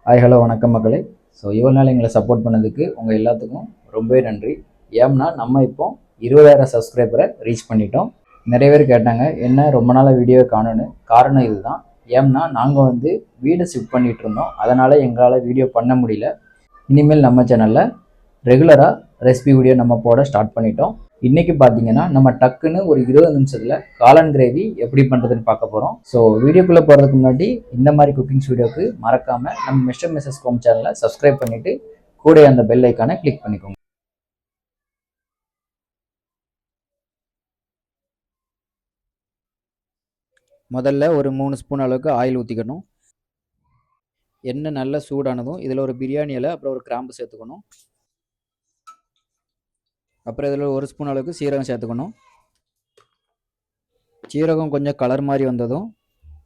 Hi hello வணக்கம் மக்களே. So இவ்வளோ நாள் எங்களை சப்போர்ட் பண்ணதுக்கு உங்கள் எல்லாத்துக்கும் ரொம்பவே நன்றி. ஏம்னா நம்ம இப்போ 20,000 சப்ஸ்கிரைபரை ரீச் பண்ணிட்டோம். நிறைய பேர் கேட்டாங்க என்ன ரொம்ப நாளாக வீடியோ காணணும்னு. காரணம் இதுதான். ஏம்னா நாங்கள் வீடு ஷிஃப்ட் பண்ணிகிட்டு இருந்தோம், அதனால் எங்களால் வீடியோ பண்ண முடியல. இனிமேல் நம்ம சேனலில் ரெகுலராக ரெசிபி வீடியோ நம்ம போட ஸ்டார்ட் பண்ணிட்டோம். இன்றைக்கி பார்த்தீங்கன்னா நம்ம டக்குன்னு ஒரு 20 நிமிஷத்தில் காளான் கிரேவி எப்படி பண்ணுறதுன்னு பார்க்க போகிறோம். ஸோ வீடியோக்குள்ளே போகிறதுக்கு முன்னாடி இந்த மாதிரி குக்கிங்ஸ் வீடியோக்கு மறக்காமல் நம்ம மிஸ்டர் மிஸ்ஸஸ் ஹோம் சேனலை சப்ஸ்கிரைப் பண்ணிவிட்டு கூட அந்த பெல் ஐக்கானை கிளிக் பண்ணிக்கோங்க. முதல்ல ஒரு 3 ஸ்பூன் அளவுக்கு ஆயில் ஊற்றிக்கணும். எண்ணெய் நல்லா சூடானதும் இதில் ஒரு பிரியாணி இலை அப்புறம் ஒரு கிராம்பு சேர்த்துக்கணும். அப்புறம் இதில் 1 ஸ்பூன் அளவுக்கு சீரகம் சேர்த்துக்கணும். சீரகம் கொஞ்சம் கலர் மாதிரி வந்ததும்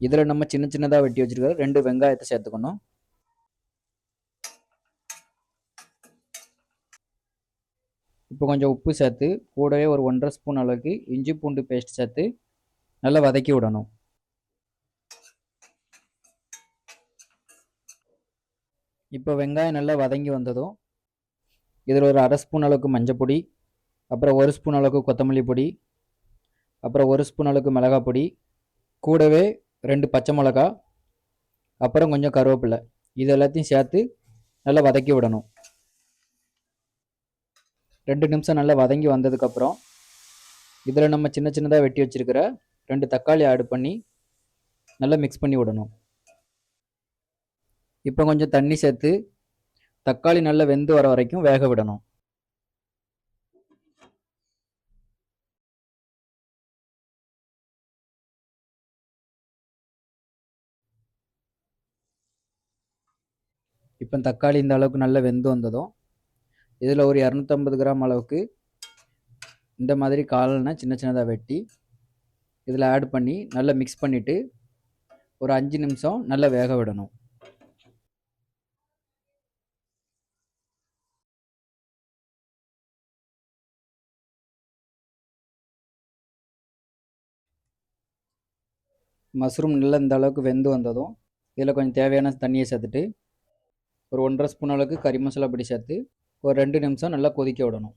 இதில் நம்ம சின்ன சின்னதாக வெட்டி வச்சுருக்கிற 2 வெங்காயத்தை சேர்த்துக்கணும். இப்போ கொஞ்சம் உப்பு சேர்த்து கூடவே ஒரு 1.5 ஸ்பூன் அளவுக்கு இஞ்சி பூண்டு பேஸ்ட் சேர்த்து நல்லா வதக்கி விடணும். இப்போ வெங்காயம் நல்லா வதங்கி வந்ததும் இதில் ஒரு 1/2 ஸ்பூன் அளவுக்கு மஞ்சள் பொடி, அப்புறம் 1 ஸ்பூன் அளவுக்கு கொத்தமல்லி பொடி, அப்புறம் 1 ஸ்பூன் அளவுக்கு மிளகாய் பொடி, கூடவே 2 பச்சை மிளகா, அப்புறம் கொஞ்சம் கருவேப்பிலை, இது எல்லாத்தையும் சேர்த்து நல்லா வதக்கி விடணும். 2 நிமிஷம் நல்லா வதங்கி வந்ததுக்கப்புறம் இதில் நம்ம சின்ன சின்னதாக வெட்டி வச்சுருக்கிற 2 தக்காளி ஆட் பண்ணி நல்லா மிக்ஸ் பண்ணி விடணும். இப்போ கொஞ்சம் தண்ணி சேர்த்து தக்காளி நல்லா வெந்து வர வரைக்கும் வேக விடணும். இப்போ தக்காளி இந்த அளவுக்கு நல்லா வெந்து வந்ததும் இதில் ஒரு 250 கிராம் அளவுக்கு இந்த மாதிரி காளானை சின்ன சின்னதாக வெட்டி இதில் ஆட் பண்ணி நல்லா மிக்ஸ் பண்ணிவிட்டு ஒரு 5 நிமிஷம் நல்லா வேக விடணும். மஷ்ரூம் நல்லா இந்த அளவுக்கு வெந்து வந்ததும் இதில் கொஞ்சம் தேவையான தண்ணியை சேர்த்துட்டு ஒரு 1.5 ஸ்பூன் அளவுக்கு கறி மசாலா பொடி சேர்த்து ஒரு 2 நிமிஷம் நல்லா கொதிக்க விடணும்.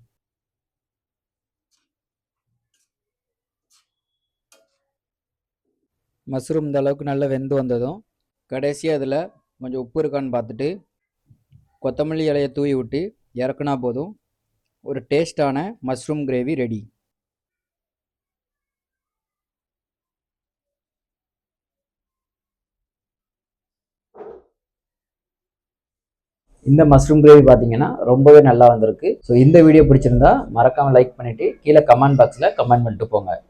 மஷ்ரூம் இந்த அளவுக்கு நல்லா வெந்து வந்ததும் கடைசியாக இதில் கொஞ்சம் உப்பு இருக்கான்னு பார்த்துட்டு கொத்தமல்லி இலையை தூவி விட்டு இறக்குனா போதும், ஒரு டேஸ்டான மஷ்ரூம் கிரேவி ரெடி. இந்த மஷ்ரூம் கிரேவி பார்த்தீங்கன்னா ரொம்பவே நல்லா வந்திருக்கு. ஸோ இந்த வீடியோ பிடிச்சிருந்தா மறக்காமல் லைக் பண்ணிவிட்டு கீழே கமெண்ட் பாக்ஸில் கமெண்ட் பண்ணிட்டு போங்க.